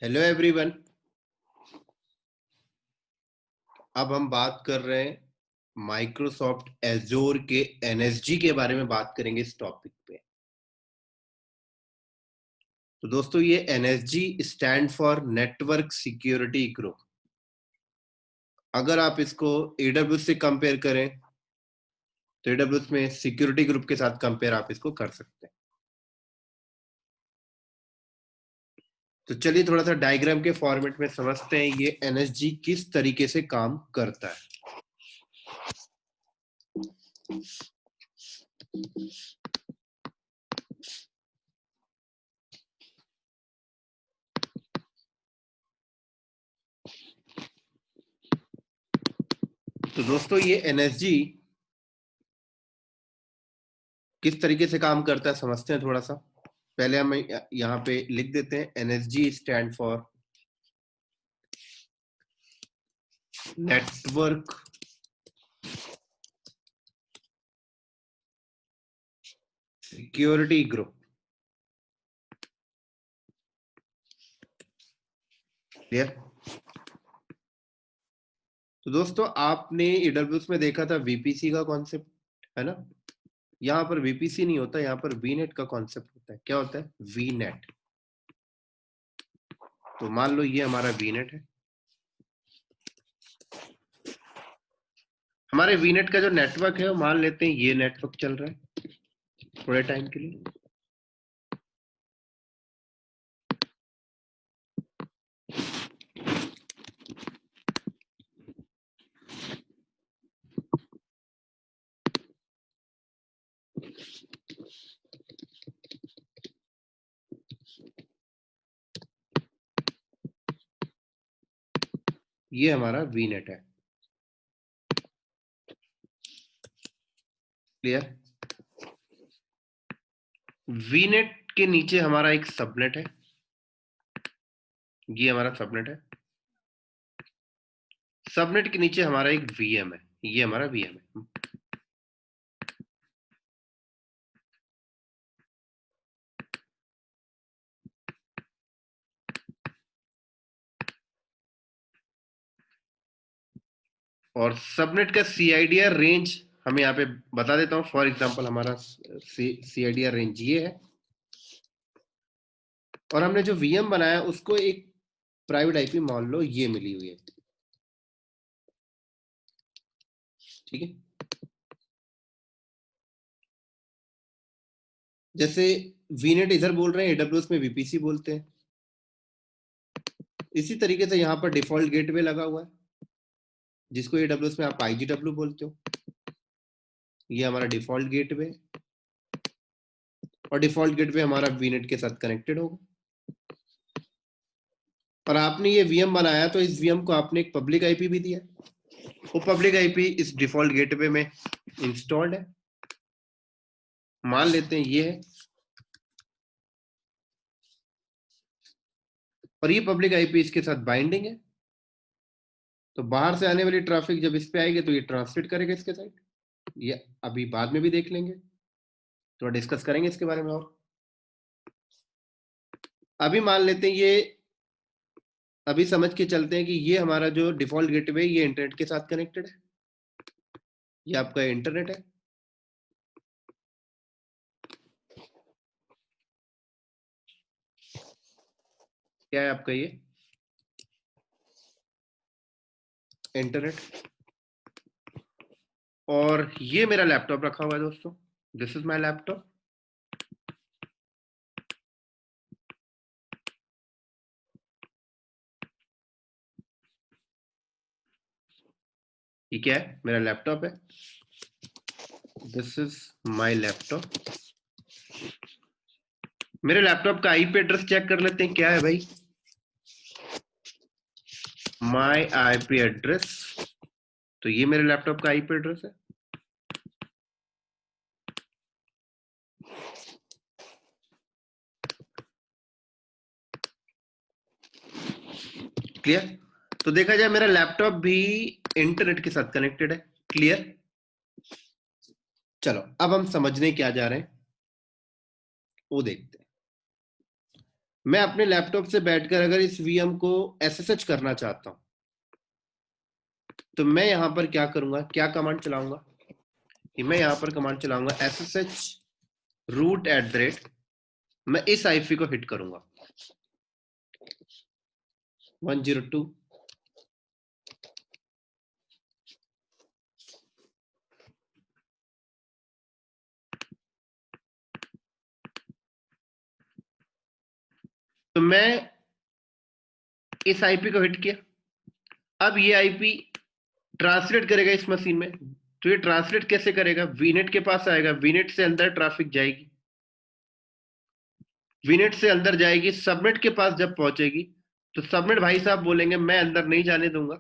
Hello everyone. अब हम बात कर रहे हैं माइक्रोसॉफ्ट एजोर के एनएसजी के बारे में बात करेंगे इस टॉपिक पे। तो दोस्तों ये NSG stand for network security group. अगर आप इसको एडब्ल्यूएस से कंपेयर करें तो एडब्ल्यूएस में सिक्योरिटी ग्रुप के साथ कंपेयर आप इसको कर सकते हैं। तो चलिए थोड़ा सा डायग्राम के फॉर्मेट में समझते हैं ये एनएसजी किस तरीके से काम करता है। तो दोस्तों ये एनएसजी किस तरीके से काम करता है समझते हैं थोड़ा सा। पहले हम यहाँ पे लिख देते हैं NSG stand for network security group. Clear. तो दोस्तों आपने एडब्ल्यूएस में देखा था वीपीसी का कॉन्सेप्ट, है ना। यहाँ पर वीपीसी नहीं होता, यहाँ पर वीनेट का कॉन्सेप्ट होता है। क्या होता है? वीनेट। तो मान लो ये हमारा वीनेट है। हमारे वीनेट का जो नेटवर्क है वो मान लेते हैं ये नेटवर्क चल रहा है थोड़े टाइम के लिए। ये हमारा वीनेट है। क्लियर। वीनेट के नीचे हमारा एक सबनेट है। ये हमारा सबनेट है। सबनेट के नीचे हमारा एक वीएम है। ये हमारा वीएम है। और सबनेट का सीआईडीआर रेंज हमें यहाँ पे बता देता हूँ। फॉर एग्जांपल हमारा सीआईडीआर रेंज ये है और हमने जो वीएम बनाया उसको एक प्राइवेट आईपी मान लो ये मिली हुई है। ठीक है। जैसे वीनेट इधर बोल रहे हैं, एडब्ल्यूएस में वीपीसी बोलते हैं। इसी तरीके से यहाँ पर डिफॉल्ट गेटवे लगा हुआ है जिसको एडब्ल्यूएस में आप आईजीडब्ल्यू बोलते हो। ये हमारा डिफॉल्ट गेटवे और डिफॉल्ट गेटवे हमारा वीनेट के साथ कनेक्टेड होगा। और आपने ये वीएम बनाया तो इस वीएम को आपने एक पब्लिक आईपी भी दिया। वो पब्लिक आईपी इस डिफॉल्ट गेटवे में इंस्टॉल्ड है। मान लेते हैं ये है और ये पब्लिक आईपी इसके साथ बाइंडिंग है। तो बाहर से आने वाली ट्रैफिक जब इस पे आएगी तो ये ट्रांसलेट करेगा इसके साइड। ये अभी बाद में भी देख लेंगे, तो डिस्कस करेंगे इसके बारे में। और अभी मान लेते हैं ये, अभी समझ के चलते हैं कि ये हमारा जो डिफॉल्ट गेटवे ये इंटरनेट के साथ कनेक्टेड है। ये आपका इंटरनेट है। क्या है आपका ये इंटरनेट। और ये मेरा लैपटॉप रखा हुआ है दोस्तों। This is my laptop. ये क्या है? मेरा लैपटॉप है। This is my laptop. मेरे लैपटॉप का आईपी एड्रेस चेक कर लेते हैं क्या है भाई। My IP address. तो ये मेरे लैपटॉप का आईपी एड्रेस है। क्लियर। तो देखा जाए मेरा लैपटॉप भी इंटरनेट के साथ कनेक्टेड है। क्लियर। चलो अब हम समझने क्या जा रहे हैं वो देखते हैं। मैं अपने लैपटॉप से बैठकर अगर इस वीएम को एसएसएच करना चाहता हूं, तो मैं यहां पर क्या करूंगा, क्या कमांड चलाऊंगा कि मैं यहां पर कमांड चलाऊंगा SSH root at the rate, मैं इस आईपी को हिट करूंगा 102। तो मैं इस आईपी को हिट किया। अब ये आईपी ट्रांसलेट करेगा इस मशीन में। तो ये ट्रांसलेट कैसे करेगा, वीनेट के पास आएगा, वीनेट से अंदर ट्रैफिक जाएगी, वीनेट से अंदर जाएगी, सबनेट के पास जब पहुंचेगी तो सबनेट भाई साहब बोलेंगे मैं अंदर नहीं जाने दूंगा,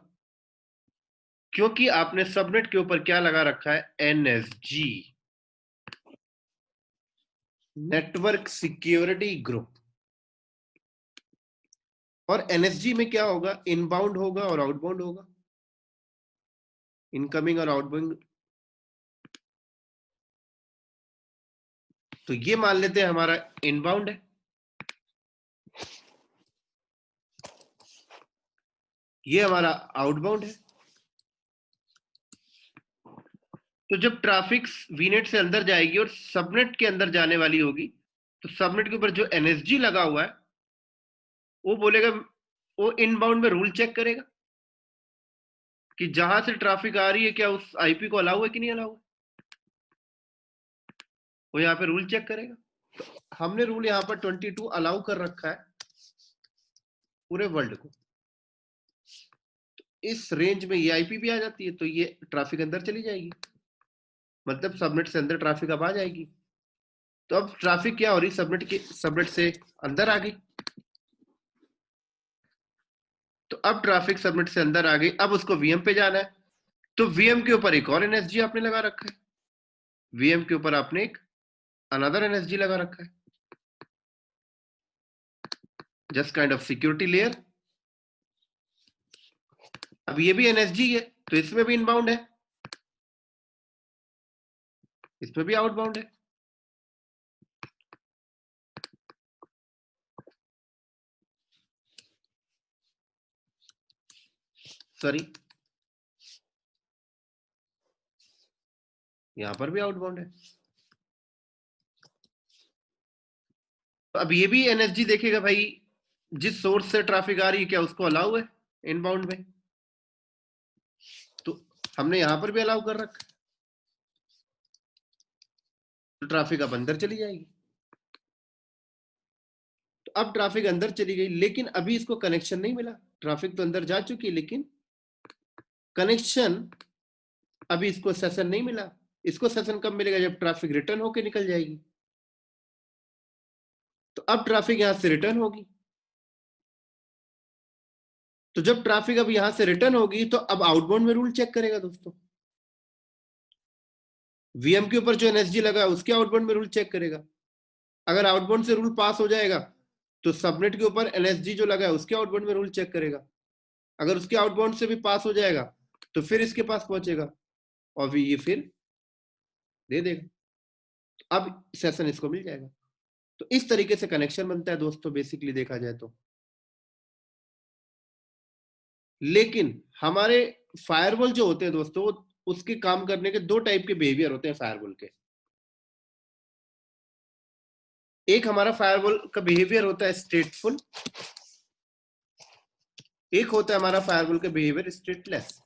क्योंकि आपने सबनेट के ऊपर क्या लगा रखा है, एनएसजी, नेटवर्क सिक्योरिटी ग्रुप। और एनएसजी में क्या होगा, इनबाउंड होगा और आउटबाउंड होगा, इनकमिंग और आउटगोइंग। तो ये मान लेते हैं हमारा इनबाउंड है, ये हमारा आउटबाउंड है। तो जब ट्रैफिक वीनेट से अंदर जाएगी और सबनेट के अंदर जाने वाली होगी, तो सबनेट के ऊपर जो एनएसजी लगा हुआ है वो बोलेगा, वो इनबाउंड में रूल चेक करेगा कि जहां से ट्रैफिक आ रही है क्या उस आईपी को अलाउ है कि नहीं अलाउ है, वो यहाँ पे रूल चेक करेगा। तो हमने रूल यहाँ पर 22 अलाउ कर रखा है पूरे वर्ल्ड को। इस रेंज में ये आईपी भी आ जाती है, तो ये ट्रैफिक अंदर चली जाएगी, मतलब सबनेट से अंदर ट्रैफिक अब आ जाएगी। तो अब ट्रैफिक क्या हो रही, सबनेट से अंदर आ गई। तो अब ट्रैफिक सबनेट से अंदर आ गई, अब उसको वीएम पे जाना है। तो वीएम के ऊपर एक और एनएसजी आपने लगा रखा है, वीएम के ऊपर आपने एक अनदर एनएसजी लगा रखा है, just kind of security layer. अब ये भी एनएसजी है, तो इसमें भी इनबाउंड है, इसमें भी आउटबाउंड है। सॉरी, यहां पर भी आउटबाउंड है। तो अब ये भी एनएसजी देखेगा भाई, जिस सोर्स से ट्रैफिक आ रही है क्या उसको अलाउ है इनबाउंड में, तो हमने यहां पर भी अलाउ कर रखा है, तो ट्रैफिक अब अंदर चली जाएगी। तो अब ट्रैफिक अंदर चली गई, लेकिन अभी इसको कनेक्शन नहीं मिला, ट्रैफिक तो अंदर जा चुकी है लेकिन कनेक्शन अभी इसको सेशन नहीं मिला। इसको सेशन कब मिलेगा, जब ट्रैफिक रिटर्न होके निकल जाएगी। तो अब ट्रैफिक यहां से रिटर्न होगी, तो जब ट्रैफिक अब यहां से रिटर्न होगी तो अब आउटबाउंड में रूल चेक करेगा दोस्तों, वीएम के ऊपर जो एनएसजी लगा है उसके आउटबाउंड में रूल चेक करेगा। अगर आउटबाउंड से रूल पास हो जाएगा तो सबनेट के ऊपर एनएसजी जो लगा है उसके आउटबाउंड में रूल चेक करेगा। अगर उसके आउटबाउंड से भी पास हो जाएगा तो फिर इसके पास पहुंचेगा और ये फिर दे देगा, अब सेशन इसको मिल जाएगा। तो इस तरीके से कनेक्शन बनता है दोस्तों, बेसिकली देखा जाए तो। लेकिन हमारे फायरवॉल जो होते हैं दोस्तों, उसके काम करने के दो टाइप के बिहेवियर होते हैं फायरवॉल के। एक हमारा फायरवॉल का बिहेवियर होता है स्टेटफुल, एक होता है हमारा फायरवॉल का बिहेवियर स्टेटलेस।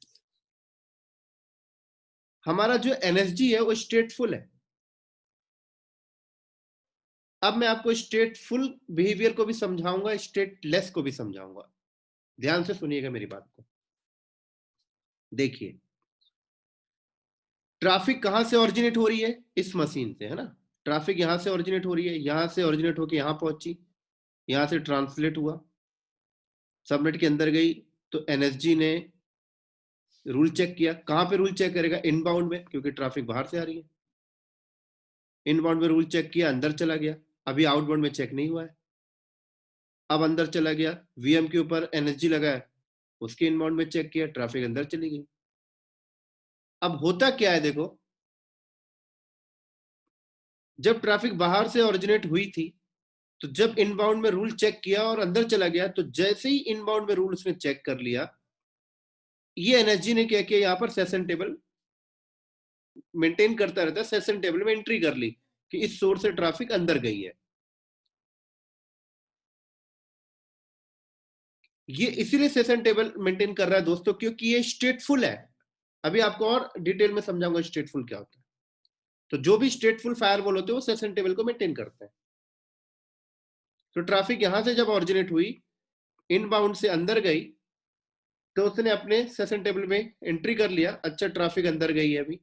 हमारा जो एनएसजी है वो स्टेटफुल है। अब मैं आपको स्टेटफुल बिहेवियर को भी समझाऊंगा, स्टेटलेस को भी समझाऊंगा, ध्यान से सुनिएगा मेरी बात को। देखिए, ट्रैफिक कहां से ओरिजिनेट हो रही है, इस मशीन से, है ना। ट्रैफिक यहां से ओरिजिनेट हो रही है, यहां से ओरिजिनेट होकर यहां पहुंची, यहां से ट्रांसलेट हुआ, सबनेट के अंदर गई, तो एनएसजी ने रूल चेक किया। कहां पे रूल चेक करेगा, इनबाउंड में, क्योंकि ट्रैफिक बाहर से आ रही है। इनबाउंड में रूल चेक किया, अंदर चला गया, अभी आउटबाउंड में चेक नहीं हुआ है। अब अंदर चला गया, वीएम के ऊपर एनएसजी लगा है, उसके इनबाउंड में चेक किया, ट्रैफिक अंदर चली गई। अब होता क्या है देखो, जब ट्रैफिक बाहर से ओरिजिनेट हुई थी तो जब इनबाउंड में रूल चेक किया और अंदर चला गया, तो जैसे ही इनबाउंड में रूल उसने चेक कर लिया, ये एनएसजी ने क्या किया, यहाँ पर सेशन टेबल मेंटेन करता रहता है, सेशन टेबल में एंट्री कर ली कि इस सोर्स से ट्रैफिक अंदर गई है। ये इसीलिए सेशन टेबल मेंटेन कर रहा है दोस्तों, क्योंकि ये स्टेटफुल है। अभी आपको और डिटेल में समझाऊंगा स्टेटफुल क्या होता है। तो जो भी स्टेटफुल फायरवॉल होते हैं वो सेशन टेबल को मेंटेन करते हैं। तो ट्रैफिक यहां से जब ऑरिजिनेट हुई, इनबाउंड से अंदर गई, तो उसने अपने सेशन टेबल में एंट्री कर लिया, अच्छा ट्रैफिक अंदर गई है। अभी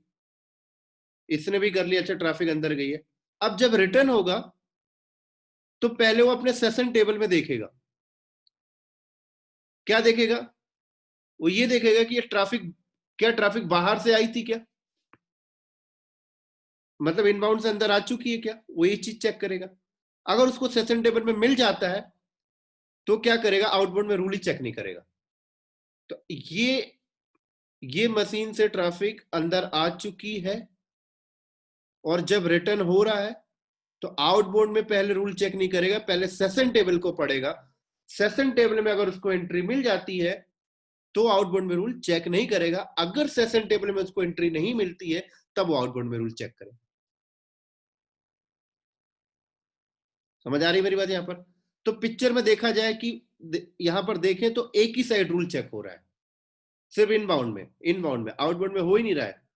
इसने भी कर लिया, अच्छा ट्रैफिक अंदर गई है। अब जब रिटर्न होगा तो पहले वो अपने सेशन टेबल में देखेगा। क्या देखेगा? वो ये देखेगा कि ये ट्रैफिक, क्या ट्रैफिक बाहर से आई थी क्या, मतलब इनबाउंड से अंदर आ चुकी है क्या, वो ये चीज चेक करेगा। अगर उसको सेशन टेबल में मिल जाता है तो क्या करेगा, आउटबाउंड में रूल ही चेक नहीं करेगा। तो ये मशीन से ट्रैफिक अंदर आ चुकी है, और जब रिटर्न हो रहा है तो आउटबाउंड में पहले रूल चेक नहीं करेगा, पहले सेशन टेबल को पढ़ेगा। सेशन टेबल में अगर उसको एंट्री मिल जाती है तो आउटबाउंड में रूल चेक नहीं करेगा। अगर सेशन टेबल में उसको एंट्री नहीं मिलती है तब वो आउटबाउंड में रूल चेक करेगा। समझ आ रही मेरी बात यहां पर? तो पिक्चर में देखा जाए कि यहां पर देखें तो एक ही साइड रूल चेक हो रहा है, सिर्फ इनबाउंड में आउटबाउंड में हो ही नहीं रहा है।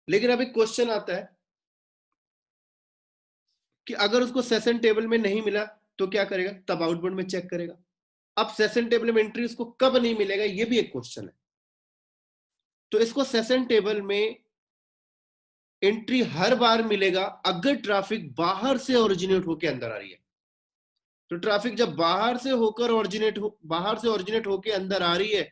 लेकिन अभी क्वेश्चन आता है कि अगर उसको सेशन टेबल में नहीं मिला तो क्या करेगा, तब आउटबाउंड में चेक करेगा। अब सेशन टेबल में एंट्री उसको कब नहीं मिलेगा, ये भी एक क्वेश्चन है। तो इसको सेशन टेबल में एंट्री हर बार मिलेगा अगर ट्रैफिक बाहर से ओरिजिनेट होकर अंदर आ रही है। तो ट्रैफिक जब बाहर से ओरिजिनेट होकर अंदर आ रही है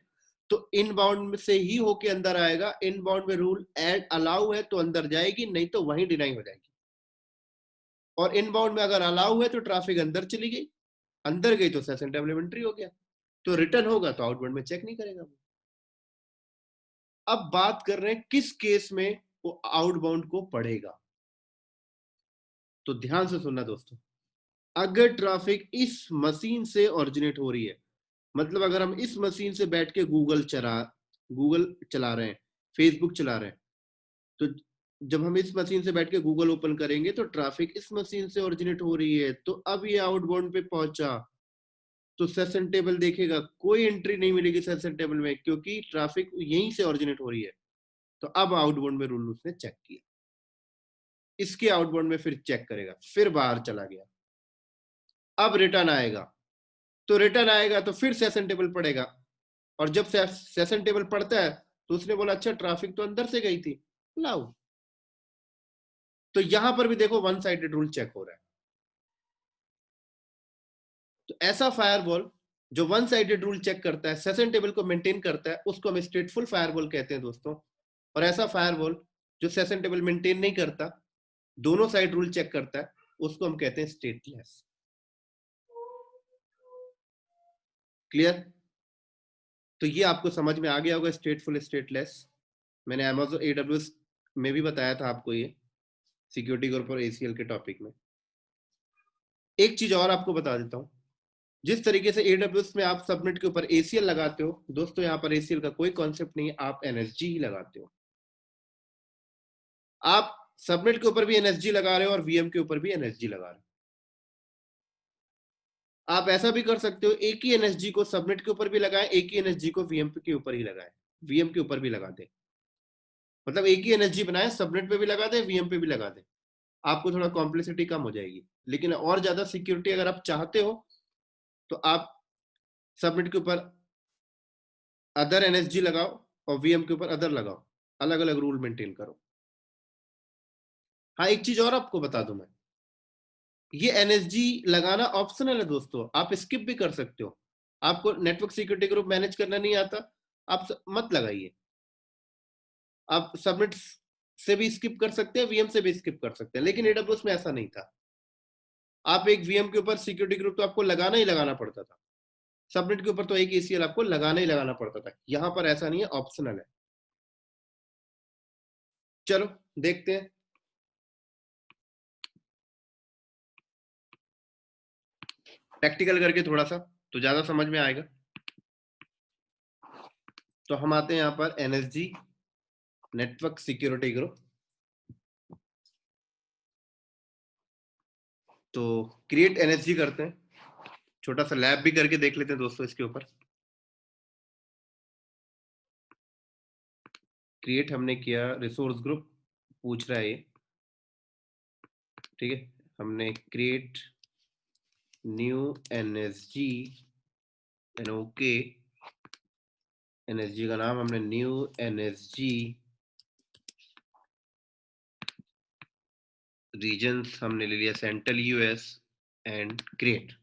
तो इनबाउंड से ही होके अंदर आएगा। इनबाउंड में रूल एड अलाउ है तो अंदर जाएगी, नहीं तो वहीं डिनाई हो जाएगी। और इनबाउंड में अगर अलाउ है तो ट्रैफिक अंदर चली गई, अंदर गई तो सेशन टेबल में एंट्री हो गया। तो रिटर्न होगा तो आउटबाउंड में चेक नहीं करेगा। अब बात कर रहे हैं किस केस में वो आउटबाउंड को पढ़ेगा। तो ध्यान से सुनना दोस्तों, अगर ट्रैफिक इस मशीन से ओरिजिनेट हो रही है, मतलब अगर हम इस मशीन से बैठ के गूगल चला रहे हैं, फेसबुक चला रहे हैं, तो जब हम इस मशीन से बैठ के गूगल ओपन करेंगे तो ट्रैफिक इस मशीन से ओरिजिनेट हो रही है। तो अब ये आउटबाउंड पे पहुंचा तो सेशन टेबल देखेगा, कोई एंट्री नहीं मिलेगी सेशन टेबल में, क्योंकि ट्रैफिक यहीं से ओरिजिनेट हो रही है। तो अब आउटबाउंड में रूल उसने चेक किया, इसके आउटबाउंड में फिर चेक करेगा, फिर बाहर चला गया, अब रिटर्न आएगा। तो रिटर्न आएगा तो फिर सेशन टेबल पड़ेगा, और जब सेशन टेबल पड़ता है तो उसने बोला अच्छा ट्रैफिक तो अंदर से गई थी, लाओ। तो यहां पर भी देखो वन साइडेड रूल चेक हो रहा है। तो ऐसा फायरवॉल जो वन साइडेड रूल चेक करता है, सेशन टेबल को मेंटेन करता है, उसको हम स्टेटफुल फायरवॉल कहते हैं दोस्तों। और ऐसा फायरवॉल जो सेशन टेबल मेंटेन नहीं करता, दोनों साइड रूल चेक करता है, उसको हम कहते हैं स्टेटलेस। क्लियर? तो ये आपको समझ में आ गया होगा, स्टेटफुल स्टेटलेस। मैंने Amazon AWS में भी बताया था आपको ये, सिक्योरिटी ग्रुप और ACL के टॉपिक में। एक चीज और आपको बता देता हूं, जिस तरीके से AWS में आप सबनेट के ऊपर ACL लगाते हो दोस्तों, यहाँ पर ACL का कोई कॉन्सेप्ट नहीं है, आप NSG ही लगाते हो। आप सबनेट के ऊपर भी NSG लगा रहे हो और VM के ऊपर भी NSG लगा रहे हो। आप ऐसा भी कर सकते हो, एक ही NSG को सबनेट के ऊपर भी लगाएं, एक ही NSG को VM के ऊपर ही लगाएं, VM के ऊपर भी लगा दे। मतलब एक ही NSG बनाए, सबनेट पे भी लगा दे, VM पे भी लगा दे, आपको थोड़ा कॉम्प्लेक्सिटी कम हो जाएगी। लेकिन और ज्यादा सिक्योरिटी अगर आप चाहते हो तो आप सबनेट के ऊपर अदर NSG लगाओ और VM के ऊपर अदर लगाओ, अलग अलग रूल मेंटेन करो। हाँ, एक चीज और आपको बता दूं मैं, ये NSG लगाना ऑप्शनल है दोस्तों, आप स्किप भी कर सकते हो। आपको नेटवर्क सिक्योरिटी ग्रुप मैनेज करना नहीं आता, आप मत लगाइए। आप सबनेट से भी स्किप कर सकते हैं, VM से भी स्किप कर सकते हैं, लेकिन AWS में ऐसा नहीं था। आप एक VM के ऊपर सिक्योरिटी ग्रुप तो आपको लगाना ही लगाना पड़ता था, सबनेट के ऊपर तो एक ACL आपको लगाना ही लगाना पड़ता था। यहां पर ऐसा नहीं है, ऑप्शनल है। चलो देखते हैं। प्रैक्टिकल करके थोड़ा सा तो ज्यादा समझ में आएगा। तो हम आते हैं यहाँ पर एनएसजी नेटवर्क सिक्योरिटी ग्रुप। तो क्रिएट एनएसजी करते हैं, छोटा सा लैब भी करके देख लेते हैं दोस्तों इसके ऊपर। क्रिएट हमने किया, रिसोर्स ग्रुप पूछ रहा है ये, ठीक है। हमने create new NSG N okay, NSG का नाम हमने न्यू एनएसजी रीजन्स हमने ले लिया central US and create.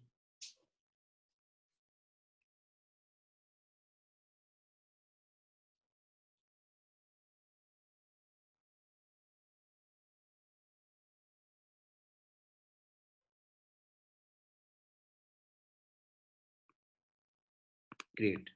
Create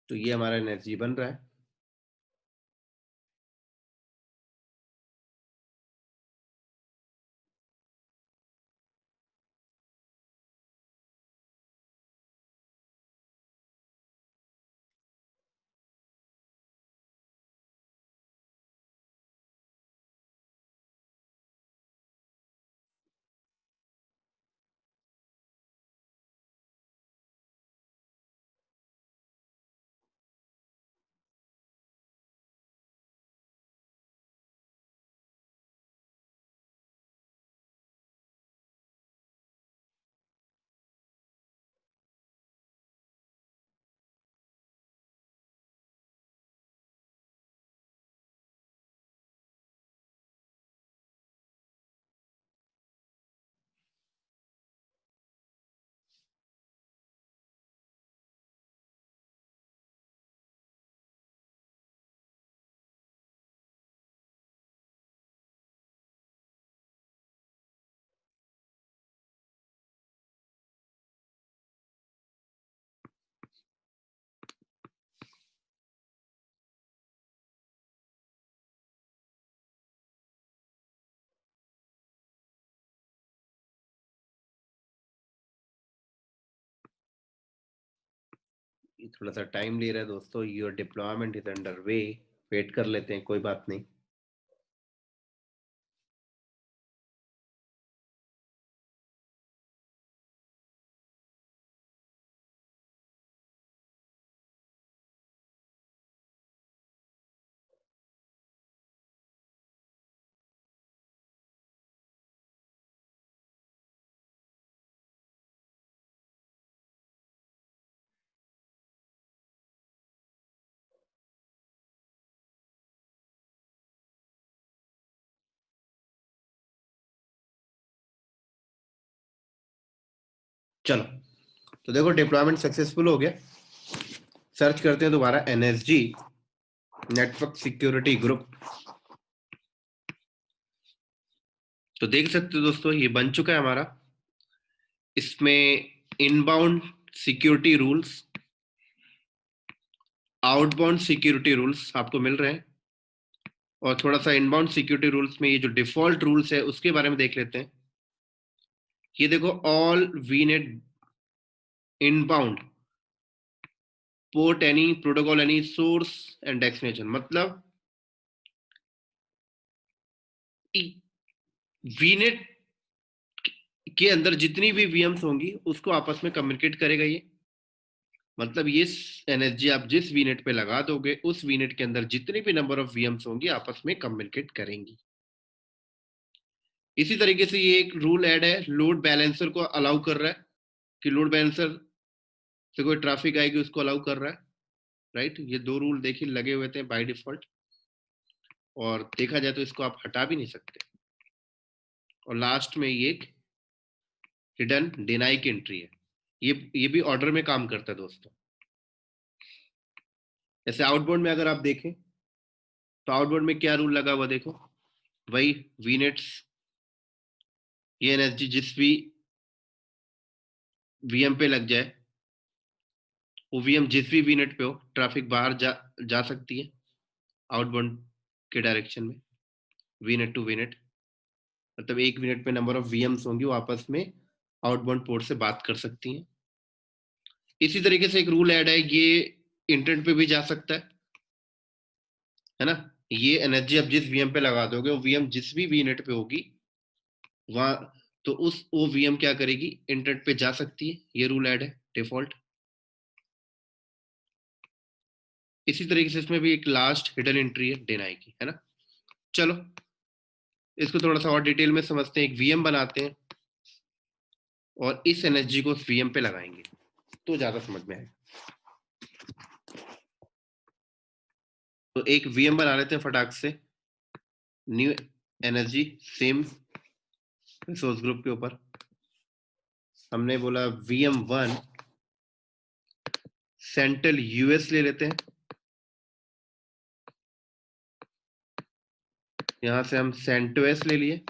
तो ये हमारा एनएसजी बन रहा है। ये थोड़ा सा टाइम ले रहा है दोस्तों, your deployment is under way. Wait कर लेते हैं, कोई बात नहीं। चलो, तो देखो डिप्लॉयमेंट सक्सेसफुल हो गया। सर्च करते हैं दोबारा एनएसजी नेटवर्क सिक्योरिटी ग्रुप। तो देख सकते हो दोस्तों, ये बन चुका है हमारा। इसमें inbound security rules, outbound security rules आपको मिल रहे हैं। और थोड़ा सा इनबाउंड सिक्योरिटी रूल्स में ये जो डिफॉल्ट रूल्स है उसके बारे में देख लेते हैं। ये देखो, all वीनेट inbound port any protocol any source and destination, मतलब वीनेट के अंदर जितनी भी वीएम्स होंगी उसको आपस में कम्युनिकेट करेगा ये। मतलब ये एनएसजी आप जिस वीनेट पे लगा दोगे उस वीनेट के अंदर जितने भी नंबर ऑफ वीएम्स होंगी आपस में कम्युनिकेट करेंगी। इसी तरीके से ये एक रूल ऐड है, लोड बैलेंसर को अलाउ कर रहा है कि लोड बैलेंसर से कोई ट्रैफिक आएगी उसको अलाउ कर रहा है। राइट, ये दो रूल देखिए लगे हुए थे बाय डिफॉल्ट, और देखा जाए तो इसको आप हटा भी नहीं सकते। और लास्ट में ये हिडन डिनाई की एंट्री है। ये भी ऑर्डर में काम करता है दोस्तों। जैसे आउटबाउंड में अगर आप देखें तो आउटबाउंड में क्या रूल लगा हुआ देखो, वही वीनेट्स, ये एनर्जी जिस भी वीएम पे लग जाए, वो वीएम जिस भी वीनेट पे हो, ट्रैफिक बाहर जा सकती है आउटबाउंड के डायरेक्शन में, वीनेट टू वीनेट। मतलब एक मिनट में नंबर ऑफ वीएम्स होंगी वो आपस में आउटबाउंड पोर्ट से बात कर सकती हैं। इसी तरीके से एक रूल ऐड है, ये इंटरनेट पे भी जा सकता है ना। ये एनर्जी आप जिस वीएम पे लगा दोगे, वो वीएम जिस भी वीनेट पे होगी वहां, तो वो वीएम क्या करेगी, इंटरनेट पे जा सकती है। ये रूल ऐड है डिफॉल्ट। इसी तरीके से इसमें भी एक लास्ट हिडन एंट्री है डिनाई की, है ना। चलो इसको थोड़ा सा और डिटेल में समझते हैं। एक वीएम बनाते हैं और इस एनर्जी को उस वीएम पे लगाएंगे तो ज्यादा समझ में आएगा। तो एक वीएम बना लेते हैं फटाक से, new energy same resource group के ऊपर। हमने बोला VM1 सेंट्रल यूएस ले लेते हैं। यहां से हम सेंटोएस ले लिए।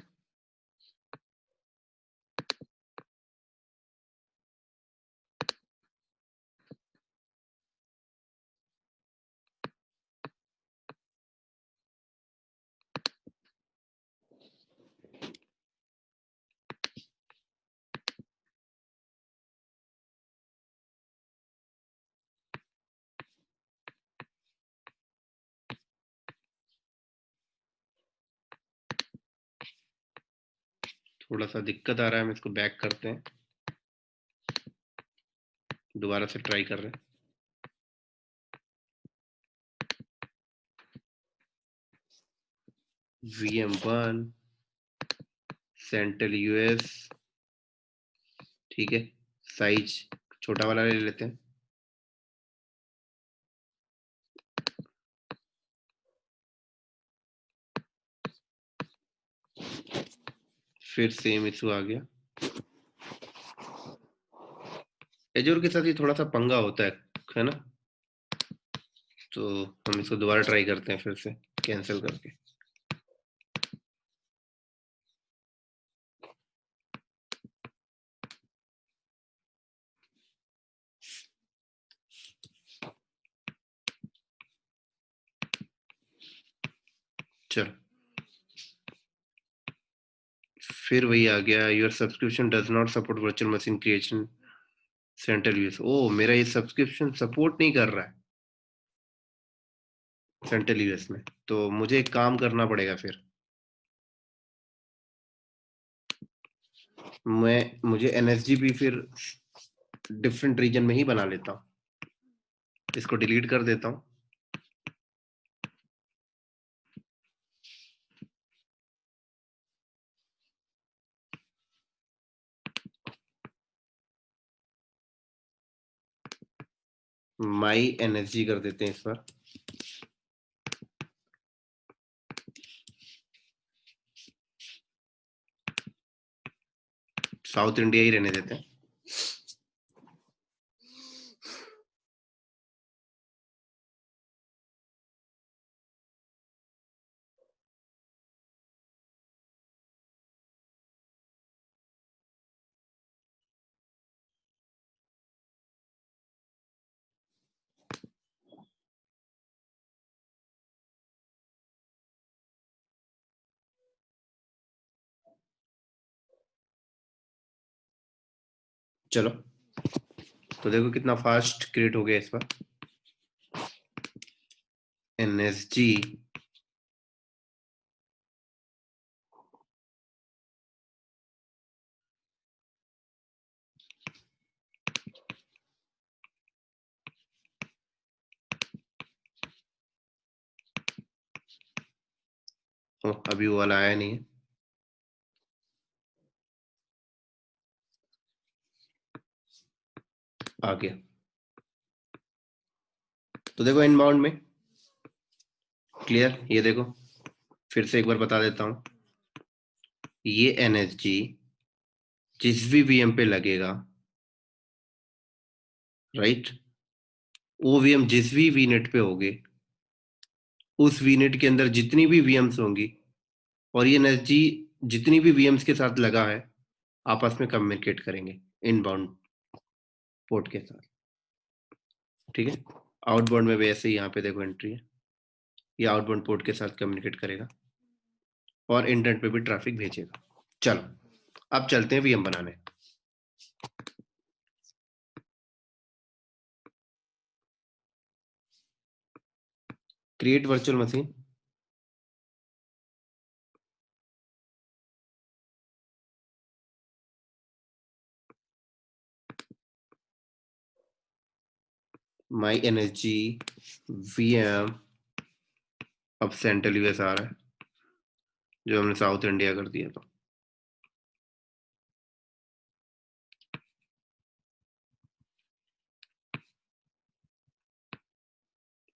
थोड़ा सा दिक्कत आ रहा है, हम इसको बैक करते हैं, दोबारा से ट्राई कर रहे हैं। VM1 सेंट्रल यूएस, ठीक है, साइज छोटा वाला ले लेते हैं। फिर सेम इशू आ गया। एजोर के साथ ही थोड़ा सा पंगा होता है ना। तो हम इसको दोबारा ट्राई करते हैं, फिर से कैंसिल करके। चलो फिर वही आ गया, your subscription does not support virtual machine creation central US. ओ मेरा ये सब्सक्रिप्शन सपोर्ट नहीं कर रहा है सेंट्रल यूएस में, तो मुझे एक काम करना पड़ेगा फिर। मुझे एनएसजी भी फिर डिफरेंट रीजन में ही बना लेता हूँ। इसको डिलीट कर देता हूँ। माई एनएसजी कर देते हैं इस बार। साउथ इंडिया ही रहने देते हैं। चलो तो देखो कितना फास्ट क्रिएट हो गया इस बार। एनएसजी अभी वो वाला आया नहीं है। आ गया। तो देखो इनबाउंड में क्लियर, ये देखो फिर से एक बार बता देता हूं। ये एनएसजी जिस भी वीएम पे लगेगा, राइट, वो वीएम जिस भी वीनेट पे होगे, उस वीनेट के अंदर जितनी भी वीएम्स होंगी और ये एनर्जी जितनी भी वीएम्स के साथ लगा है, आपस में कम्युनिकेट करेंगे इनबाउंड पोर्ट के साथ। ठीक है, आउटबाउंड में भी ऐसे ही, यहाँ पे देखो एंट्री है, ये आउटबाउंड पोर्ट के साथ कम्युनिकेट करेगा और इंटरनेट पे भी ट्रैफिक भेजेगा। चलो अब चलते हैं वीएम बनाने। Create virtual machine. My energy VM, अब सेंट्रल यूएस आ रहा है, जो हमने साउथ इंडिया कर दिया था।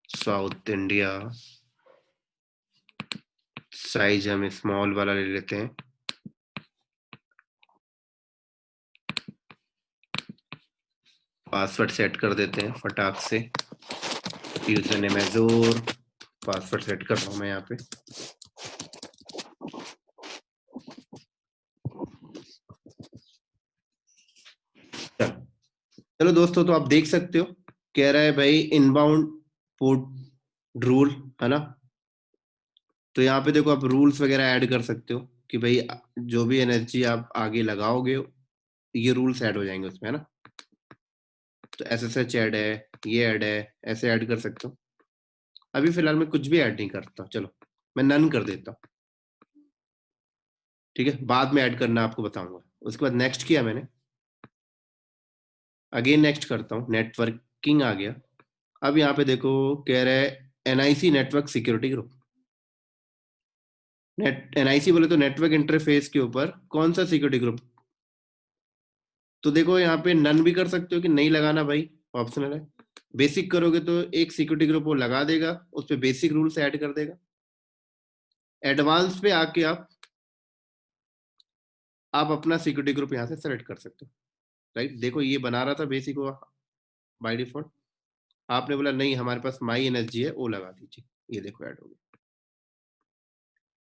साउथ इंडिया, साइज हम स्मॉल वाला ले लेते हैं। पासवर्ड सेट कर देते हैं फटाक से। यूजर नेम एजोर, पासवर्ड सेट कर रहा हूं मैं यहाँ पे। चलो दोस्तों, तो आप देख सकते हो, कह रहा है भाई इनबाउंड पोर्ट रूल, है ना। तो यहाँ पे देखो, आप रूल्स वगैरह ऐड कर सकते हो कि भाई जो भी एनर्जी आप आगे लगाओगे, ये रूल्स ऐड हो जाएंगे उसमें, है ना। तो एसएसएच ऐड है, ये ऐड है, ऐसे ऐड कर सकते हो। अभी फिलहाल मैं कुछ भी ऐड नहीं करता, चलो मैं नन कर देता हूँ। ठीक है, बाद में ऐड करना आपको बताऊंगा। उसके बाद नेक्स्ट किया मैंने, अगेन नेक्स्ट करता हूँ, नेटवर्किंग आ गया। अब यहाँ पे देखो, कह रहा है NIC network security group. Net NIC बोले तो नेटवर्क इंटरफेस के ऊपर कौन सा सिक्योरिटी ग्रुप। तो देखो यहाँ पे नन भी कर सकते हो कि नहीं लगाना भाई, ऑप्शनल है। बेसिक करोगे तो एक सिक्योरिटी ग्रुप वो लगा देगा, उस पर बेसिक रूल्स ऐड कर देगा। एडवांस पे आके आप अपना सिक्योरिटी ग्रुप यहाँ से सेलेक्ट कर सकते हो। राइट, देखो ये बना रहा था बेसिक हुआ बाय डिफॉल्ट, आपने बोला नहीं हमारे पास माई एनर्जी है, वो लगा दीजिए, ये देखो ऐड हो गया।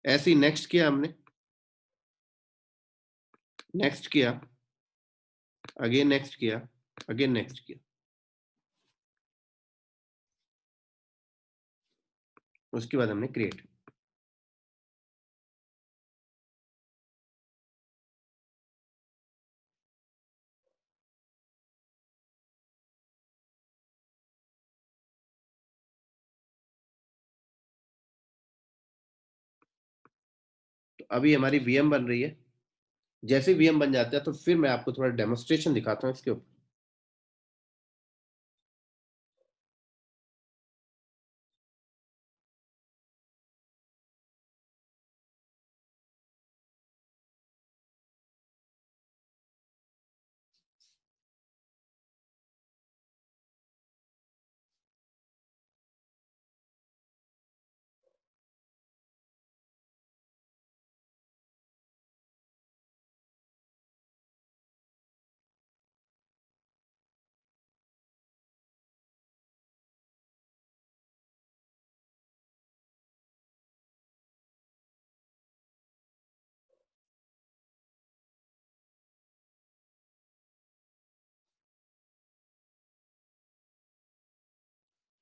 ऐसे ही नेक्स्ट किया हमने, नेक्स्ट किया, अगेन नेक्स्ट किया, अगेन नेक्स्ट किया। उसके बाद हमने क्रिएट। तो अभी हमारी वीएम बन रही है। जैसे वीएम बन जाता है तो फिर मैं आपको थोड़ा डेमोस्ट्रेशन दिखाता हूँ इसके ऊपर।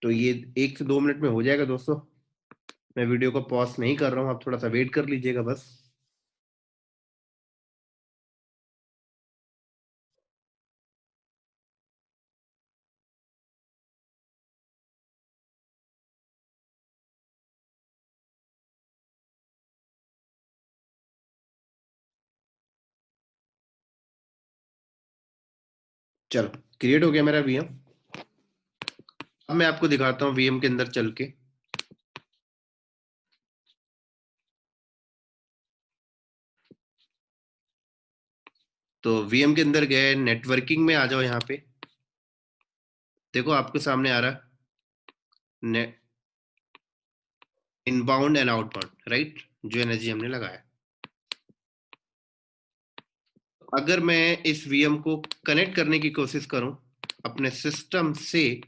तो ये 1 से 2 मिनट में हो जाएगा दोस्तों। मैं वीडियो को पॉज नहीं कर रहा हूँ, आप थोड़ा सा वेट कर लीजिएगा बस। चलो क्रिएट हो गया मेरा वीएम। अब मैं आपको दिखाता हूँ वीएम के अंदर चल के। तो वीएम के अंदर गए, नेटवर्किंग में आ जाओ। यहाँ पे देखो आपके सामने आ रहा है इनबाउंड एंड आउटबाउंड, राइट, जो एनर्जी हमने लगाया। अगर मैं इस वीएम को कनेक्ट करने की कोशिश करूं अपने सिस्टम से,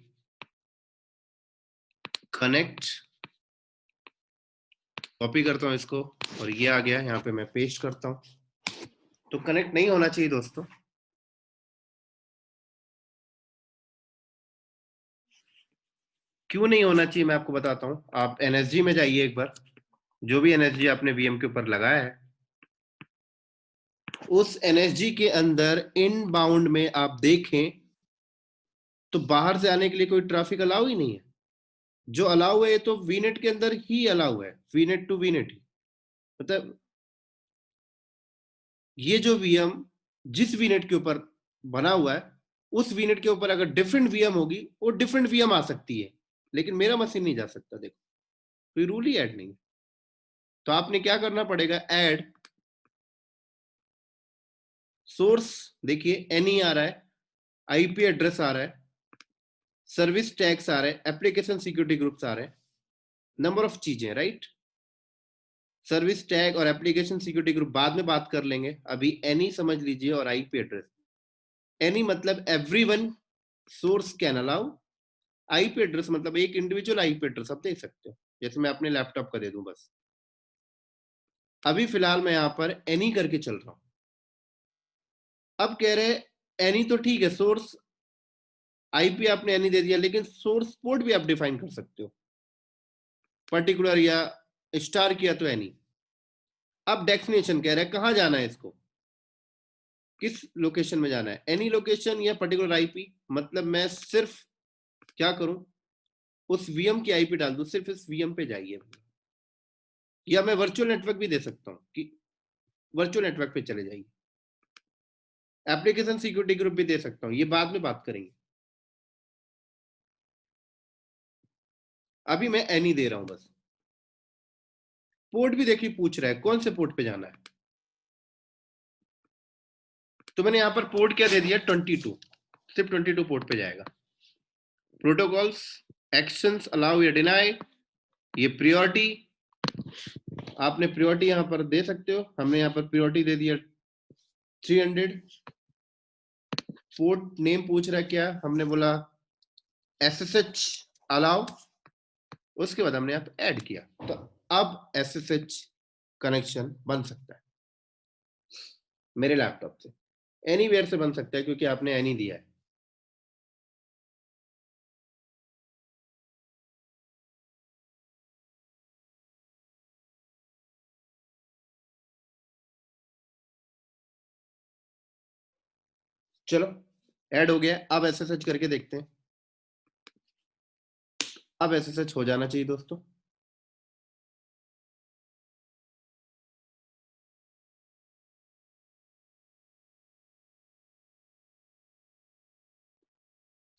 कनेक्ट, कॉपी करता हूं इसको और ये आ गया, यहाँ पे मैं पेस्ट करता हूं, तो कनेक्ट नहीं होना चाहिए दोस्तों। क्यों नहीं होना चाहिए मैं आपको बताता हूं। आप एनएसजी में जाइए एक बार, जो भी एनएसजी आपने वीएम के ऊपर लगाया है, उस एनएसजी के अंदर इनबाउंड में आप देखें तो बाहर से आने के लिए कोई ट्रैफिक अलाउ ही नहीं है। जो अलाउ है तो वीनेट के अंदर ही अलाउ है, वीनेट टू वीनेट ही। मतलब ये जो वीएम जिस वीनेट के ऊपर बना हुआ है, उस वीनेट के ऊपर अगर डिफरेंट वीएम होगी, वो डिफरेंट वीएम आ सकती है, लेकिन मेरा मशीन नहीं जा सकता। देखो, कोई रूल ही ऐड नहीं। तो आपने क्या करना पड़ेगा, ऐड सोर्स, देखिए एनई आ रहा है, आईपी एड्रेस आ रहा है, सर्विस टैग्स आ रहे हैं, एप्लीकेशन सिक्योरिटी ग्रुप्स आ रहे हैं, नंबर ऑफ चीजें, राइट। सर्विस टैग और एप्लीकेशन सिक्योरिटी ग्रुप बाद में बात कर लेंगे, अभी एनी समझ लीजिए और आईपी एड्रेस। एनी मतलब everyone source can allow, IP address मतलब एक इंडिविजुअल आईपी एड्रेस आप दे सकते हो, जैसे मैं अपने लैपटॉप का दे दूं बस। अभी फिलहाल मैं यहां पर एनी करके चल रहा हूं। अब कह रहे एनी तो ठीक है, सोर्स आईपी आपने एनी दे दिया, लेकिन सोर्स पोर्ट भी आप डिफाइन कर सकते हो, पर्टिकुलर या स्टार किया तो एनी। अब डेस्टिनेशन कह रहे हैं कहां जाना है इसको, किस लोकेशन में जाना है, एनी लोकेशन या पर्टिकुलर आईपी। मतलब मैं सिर्फ क्या करूं, उस वीएम की आईपी डाल दूं, सिर्फ इस वीएम पे जाइए। या मैं वर्चुअल नेटवर्क भी दे सकता हूं कि वर्चुअल नेटवर्क पे चले जाइए। एप्लीकेशन सिक्योरिटी ग्रुप भी दे सकता हूं, ये बाद में बात करेंगे। अभी मैं एनी दे रहा हूं बस। पोर्ट भी देखिए पूछ रहा है कौन से पोर्ट पे जाना है, तो मैंने यहां पर पोर्ट क्या दे दिया, 22, सिर्फ 22 पोर्ट पे जाएगा। प्रोटोकॉल्स, एक्शंस अलाउ या डिनाई, ये प्रियोरिटी, आपने प्रियोरिटी यहां पर दे सकते हो, हमने यहां पर प्रियोरिटी दे दिया 300। पोर्ट नेम पूछ रहा है क्या, हमने बोला SSH अलाउ, उसके बाद हमने यहाँ पे ऐड किया, तो अब SSH कनेक्शन बन सकता है मेरे लैपटॉप से, एनीवेयर से बन सकता है क्योंकि आपने एनी दिया है। चलो ऐड हो गया, अब SSH करके देखते हैं। अब SSH हो जाना चाहिए दोस्तों।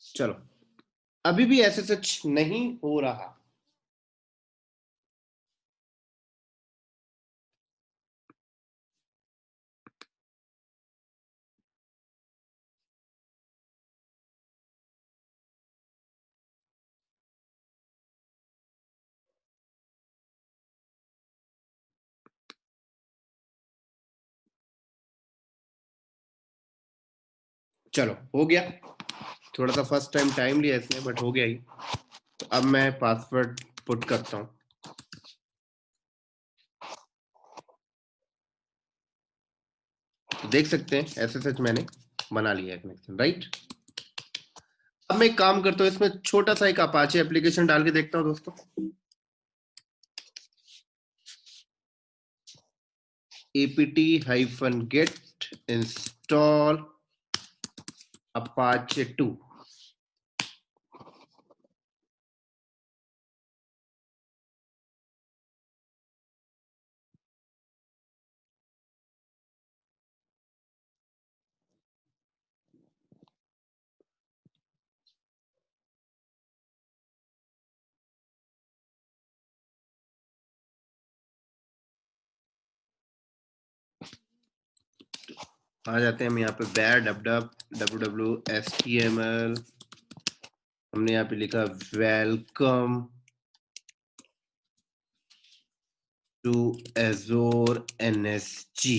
चलो, अभी भी SSH नहीं हो रहा। चलो हो गया, थोड़ा सा फर्स्ट टाइम लिया इसने, बट हो गया ही। तो अब मैं पासवर्ड पुट करता हूं। तो देख सकते हैं SSH मैंने बना लिया है कनेक्शन, राइट। अब मैं एक काम करता हूँ, इसमें छोटा सा एक अपाचे एप्लीकेशन डाल के देखता हूँ दोस्तों। apt-get install apache 2। आ जाते हैं हम यहाँ पे बैड www.html, हमने यहाँ पे लिखा welcome to Azure NSG।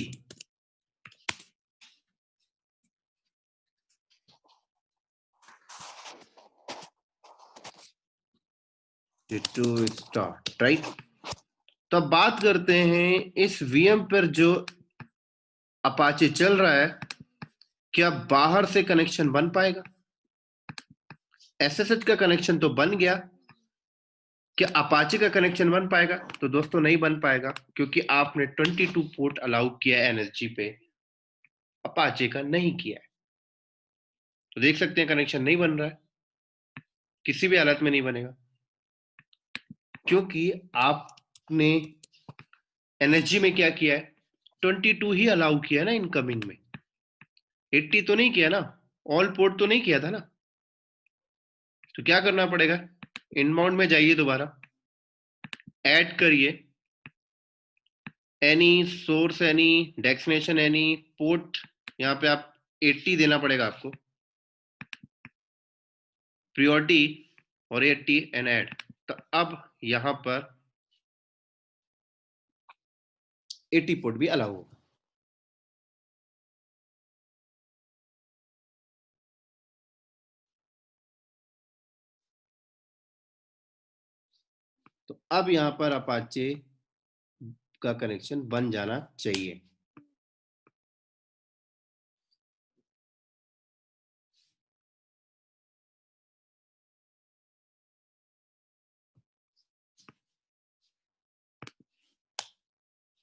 To start, right. तो अब बात करते हैं इस वीएम पर जो अपाचे चल रहा है, क्या बाहर से कनेक्शन बन पाएगा? एसएसएच का कनेक्शन तो बन गया, क्या अपाचे का कनेक्शन बन पाएगा? तो दोस्तों नहीं बन पाएगा, क्योंकि आपने 22 पोर्ट अलाउ किया है एनएसजी पे, अपाचे का नहीं किया है। तो देख सकते हैं कनेक्शन नहीं बन रहा है, किसी भी हालत में नहीं बनेगा, क्योंकि आपने एनएसजी में क्या किया है, 22 ही अलाउ किया है ना इनकमिंग में, 80 तो नहीं किया ना, ऑल पोर्ट तो नहीं किया था ना। तो क्या करना पड़ेगा, इनबाउंड में जाइए, दोबारा ऐड करिए any source, any destination, any port, यहाँ पे आप 80 देना पड़ेगा आपको, प्रियोरिटी और 80 एंड ऐड। तो अब यहां पर 80 पोर्ट भी अलाउ होगा। तो अब यहां पर अपाचे का कनेक्शन बन जाना चाहिए।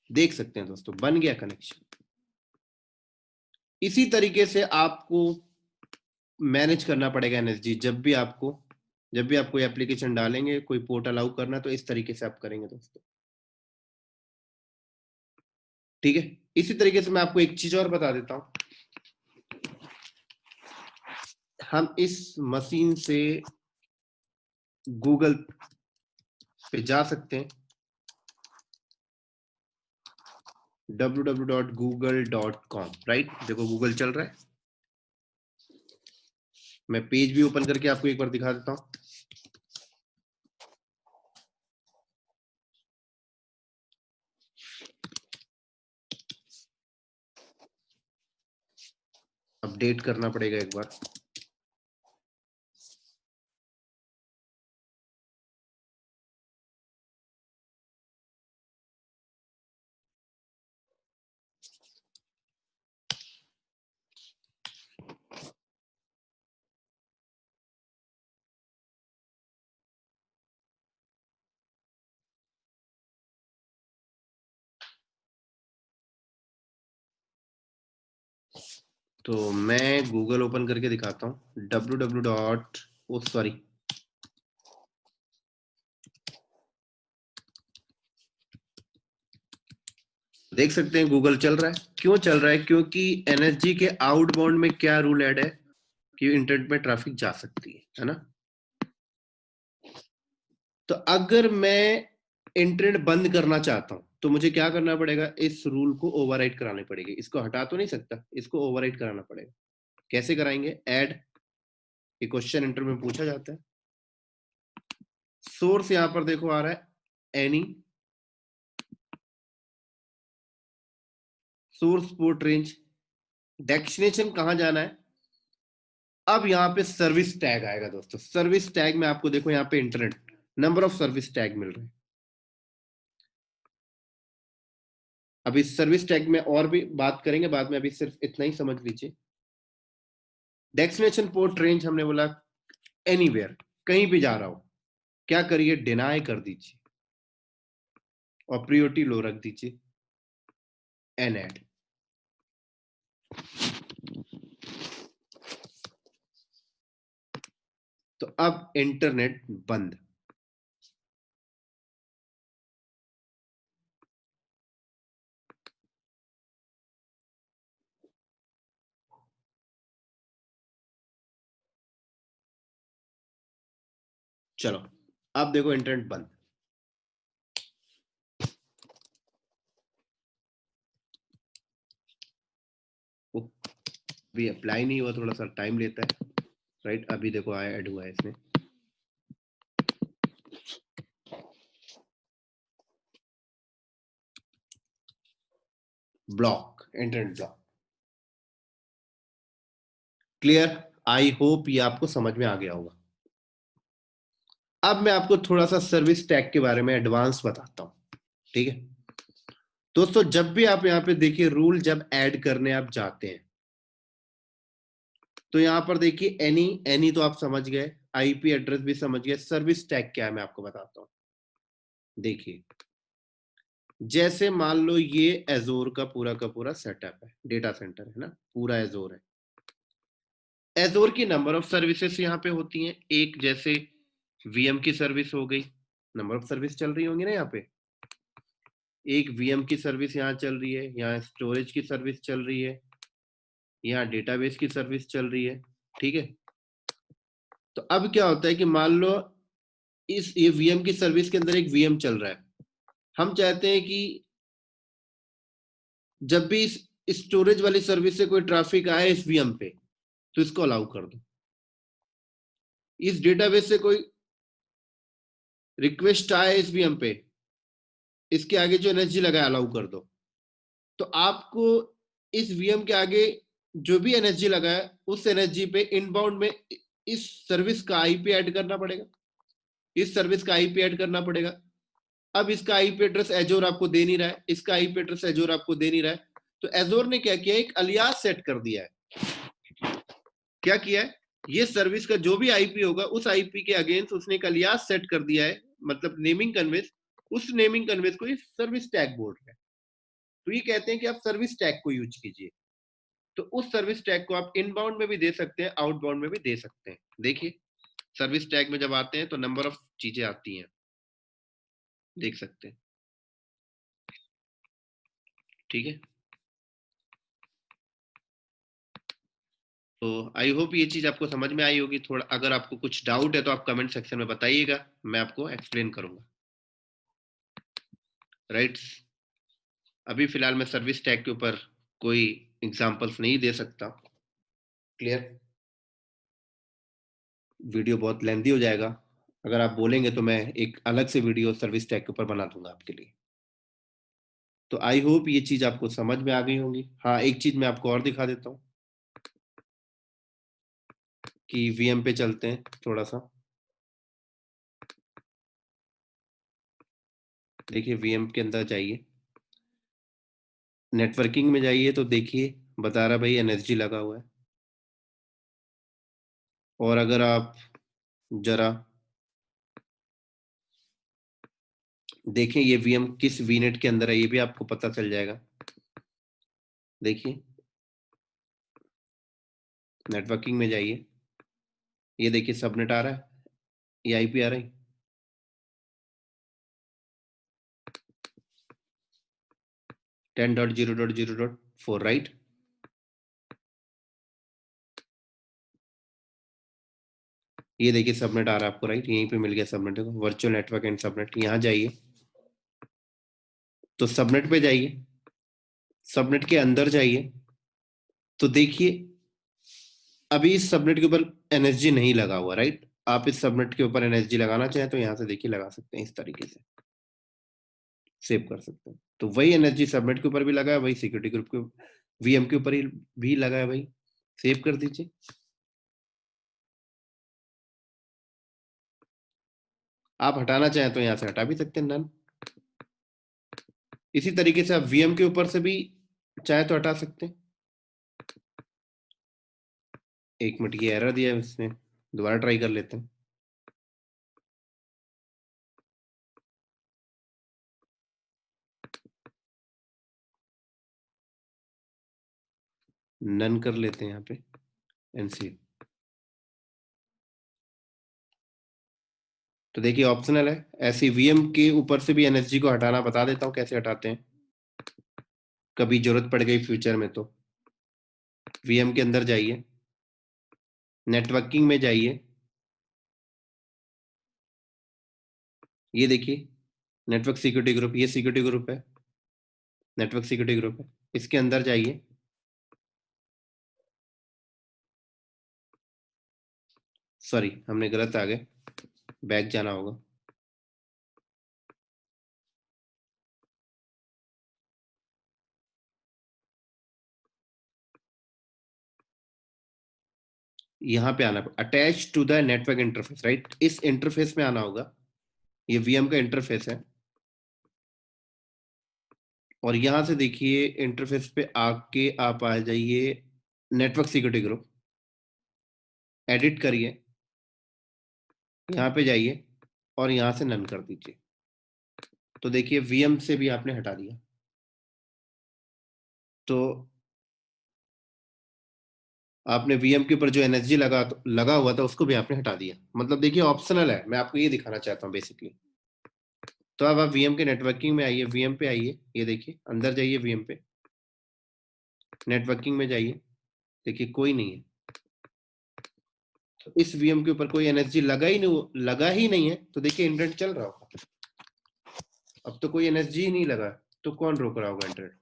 देख सकते हैं दोस्तों, बन गया कनेक्शन। इसी तरीके से आपको मैनेज करना पड़ेगा एनएसजी, जब भी आप कोई एप्लीकेशन डालेंगे, कोई पोर्ट अलाउ करना, तो इस तरीके से आप करेंगे दोस्तों, ठीक है। इसी तरीके से मैं आपको एक चीज और बता देता हूं, हम इस मशीन से गूगल पे जा सकते हैं, www.google.com, राइट। देखो गूगल चल रहा है, मैं पेज भी ओपन करके आपको एक बार दिखा देता हूं। अपडेट करना पड़ेगा एक बार। तो मैं गूगल ओपन करके दिखाता हूँ, www डॉट, ओ सॉरी, देख सकते हैं गूगल चल रहा है। क्यों चल रहा है? क्योंकि एनएसजी के आउटबाउंड में क्या रूल ऐड है कि इंटरनेट में ट्रैफिक जा सकती है ना। तो अगर मैं इंटरनेट बंद करना चाहता हूं, तो मुझे क्या करना पड़ेगा, इस रूल को ओवरराइट करानी पड़ेगी। इसको हटा तो नहीं सकता, इसको ओवरराइट कराना पड़ेगा। कैसे कराएंगे? ऐड, ये क्वेश्चन इंटरव्यू में पूछा जाता है। सोर्स यहां पर देखो आ रहा है any, source port range, destination कहां जाना है। अब यहाँ पे सर्विस टैग आएगा दोस्तों, सर्विस टैग में आपको देखो यहाँ पे internet number of service tag मिल रहे हैं। अभी सर्विस टैग में और भी बात करेंगे बाद में, अभी सिर्फ इतना ही समझ लीजिए। डेस्टिनेशन पोर्ट रेंज हमने बोला एनीवेयर, कहीं भी जा रहा हो, क्या करिए, डिनाई कर दीजिए और प्रियोरिटी लो रख दीजिए, एन ऐड। तो अब इंटरनेट बंद। चलो अब देखो इंटरनेट बंद। भी अप्लाई नहीं हुआ, थोड़ा सा टाइम लेता है, राइट। अभी देखो आया, ऐड हुआ है इसमें। Block, internet block. Clear? I hope ये आपको समझ में आ गया होगा। अब मैं आपको थोड़ा सा सर्विस टैग के बारे में एडवांस बताता हूं, ठीक है दोस्तों। जब भी आप यहाँ पे देखिए रूल जब ऐड करने आप जाते हैं, तो यहाँ पर देखिए एनी एनी तो आप समझ गए, आईपी एड्रेस भी समझ गए, सर्विस टैग क्या है मैं आपको बताता हूँ। देखिए जैसे मान लो ये एजोर का पूरा सेटअप है, डेटा सेंटर है ना, पूरा एजोर है। एजोर की नंबर ऑफ सर्विसेज यहाँ पे होती हैं। एक जैसे वीएम की सर्विस हो गई, नंबर ऑफ सर्विस चल रही होंगी ना यहाँ पे। एक वीएम की सर्विस यहाँ चल रही है, यहाँ स्टोरेज की सर्विस चल रही है, यहाँ डेटाबेस की सर्विस चल रही है, ठीक है। तो अब क्या होता है कि मान लो इस ये वीएम की सर्विस के अंदर एक वीएम चल रहा है। हम चाहते हैं कि जब भी इस स्टोरेज वाली सर्विस से कोई ट्रैफिक आए इस वीएम पे, तो इसको अलाउ कर दो। इस डेटाबेस से कोई रिक्वेस्ट आए इस वीएम पे, इसके आगे जो एनएसजी लगा अलाउ कर दो। तो आपको इस वीएम के आगे जो भी एनएसजी लगा है उस एनएसजी पे इनबाउंड में इस सर्विस का आईपी ऐड करना पड़ेगा, इस सर्विस का आईपी ऐड करना पड़ेगा। अब इसका आईपी एड्रेस एजोर आपको दे नहीं रहा है, इसका आईपी एड्रेस एजोर आपको दे नहीं रहा है, तो एजोर ने क्या किया, एक अलियास सेट कर दिया है। क्या किया है, ये सर्विस का जो भी आईपी होगा उस आईपी के अगेंस्ट उसने एक अलियास सेट कर दिया है, मतलब नेमिंग कन्वेंस। उस नेमिंग कन्वेंस को सर्विस टैग बोल रहे हैं। तो ये कहते हैं कि आप सर्विस टैग को यूज कीजिए। तो उस सर्विस टैग को आप इनबाउंड में भी दे सकते हैं, आउटबाउंड में भी दे सकते हैं। देखिए सर्विस टैग में जब आते हैं तो नंबर ऑफ चीजें आती हैं, देख सकते हैं, ठीक है। तो आई होप ये चीज आपको समझ में आई होगी। थोड़ा अगर आपको कुछ डाउट है तो आप कमेंट सेक्शन में बताइएगा, मैं आपको एक्सप्लेन करूंगा, राइट। अभी फिलहाल मैं सर्विस टैग के ऊपर कोई एग्जांपल्स नहीं दे सकता, क्लियर। वीडियो बहुत लेंथी हो जाएगा। अगर आप बोलेंगे तो मैं एक अलग से वीडियो सर्विस टैग के ऊपर बना दूंगा आपके लिए। तो आई होप ये चीज आपको समझ में आ गई होगी। हाँ एक चीज मैं आपको और दिखा देता हूँ कि वीएम पे चलते हैं थोड़ा सा। देखिए वीएम के अंदर जाइए, नेटवर्किंग में जाइए, तो देखिए बता रहा भाई एनएसजी लगा हुआ है। और अगर आप जरा देखें ये वीएम किस वीनेट के अंदर है, ये भी आपको पता चल जाएगा। देखिए नेटवर्किंग में जाइए, ये देखिए सबनेट आ रहा है, ये आईपी आ रहा है, 10.0.0.4, राइट। ये देखिए सबनेट आ रहा है आपको, राइट, यहीं पे मिल गया सबनेट को, वर्चुअल नेटवर्क एंड सबनेट। यहाँ जाइए तो सबनेट पे जाइए, सबनेट के अंदर जाइए, तो देखिए अभी इस सबनेट के ऊपर एनएसजी नहीं लगा हुआ, राइट। आप इस सबनेट के ऊपर एनएसजी लगाना चाहें तो यहाँ से देखिए लगा सकते हैं, इस तरीके से सेव कर सकते हैं। तो वही एनएसजी सबनेट के ऊपर भी लगा है, वही सिक्योरिटी ग्रुप के वीएम के ऊपर ही भी लगा है भाई, सेव कर दीजिए। आप हटाना चाहें तो यहाँ से हटा भी सकते हैं नन। इसी तरीके से आप वीएम के ऊपर से भी चाहे तो हटा सकते हैं। एक मिनट, ये एरर दिया है इसने, दोबारा ट्राई कर लेते हैं। नन कर लेते हैं यहाँ पे, एनसी। तो देखिए ऑप्शनल है, ऐसी वीएम के ऊपर से भी एनएसजी को हटाना बता देता हूँ कैसे हटाते हैं, कभी जरूरत पड़ गई फ्यूचर में तो। वीएम के अंदर जाइए, नेटवर्किंग में जाइए, ये देखिए नेटवर्क सिक्योरिटी ग्रुप, ये सिक्योरिटी ग्रुप है, नेटवर्क सिक्योरिटी ग्रुप है, इसके अंदर जाइए। सॉरी हमने गलत आ गए, बैक जाना होगा। यहाँ पे आना, attach to the network interface, right, इस इंटरफेस में आना होगा। ये वीएम का इंटरफेस है, और यहां से देखिए इंटरफेस पे आके आप आ जाइए नेटवर्क सिक्योरिटी ग्रुप, एडिट करिए, यहाँ पे जाइए और यहां से नन कर दीजिए। तो देखिए वीएम से भी आपने हटा दिया। तो आपने वीएम के ऊपर जो एनएसजी लगा हुआ था उसको भी आपने हटा दिया। मतलब देखिए ऑप्शनल है, मैं आपको ये दिखाना चाहता हूँ बेसिकली। तो अब आप वीएम के नेटवर्किंग में आइए, वीएम पे आइए, ये देखिए अंदर जाइए, वीएम पे नेटवर्किंग में जाइए, देखिए कोई नहीं है। तो इस वीएम के ऊपर कोई एनएसजी लगा ही नहीं है, तो देखिए इंटरनेट चल रहा होगा। अब तो कोई एनएसजी ही नहीं लगा, तो कौन रोक रहा होगा इंटरनेट?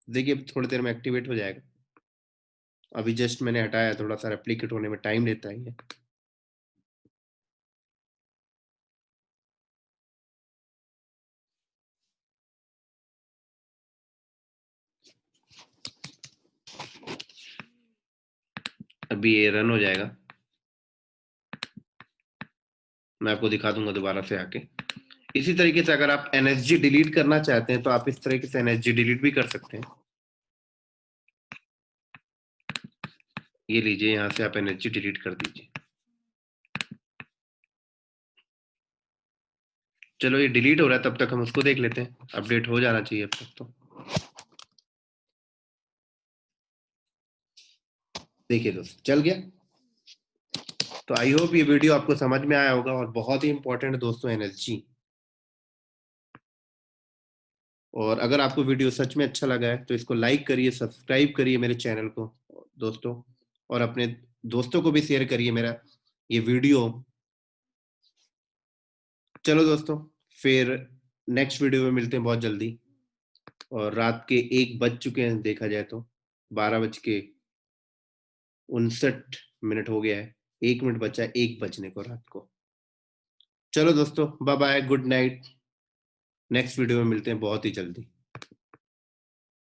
देखिए थोड़ी देर में एक्टिवेट हो जाएगा। अभी जस्ट मैंने हटाया, थोड़ा सा रेप्लिकेट होने में टाइम लेता है ये। अभी ये रन हो जाएगा, मैं आपको दिखा दूंगा दोबारा से आके। इसी तरीके से अगर आप एनएसजी डिलीट करना चाहते हैं तो आप इस तरीके से एनएसजी डिलीट भी कर सकते हैं। ये लीजिए, यहाँ से आप एनएसजी डिलीट कर दीजिए। चलो ये डिलीट हो रहा है, तब तक हम उसको देख लेते हैं, अपडेट हो जाना चाहिए अब तक तो। देखिए दोस्त, चल गया। तो आई होप ये वीडियो आपको समझ में आया होगा, और बहुत ही इंपॉर्टेंट है दोस्तों एनएसजी। और अगर आपको वीडियो सच में अच्छा लगा है तो इसको लाइक करिए, सब्सक्राइब करिए मेरे चैनल को दोस्तों, और अपने दोस्तों को भी शेयर करिए मेरा ये वीडियो। चलो दोस्तों, फिर नेक्स्ट वीडियो में मिलते हैं बहुत जल्दी। और रात के 1 बज चुके हैं, देखा जाए तो 12:59 हो गया है। 1 मिनट बचा है 1 बजने को रात को। चलो दोस्तों, bye bye, good night. Next video में मिलते हैं बहुत ही जल्दी।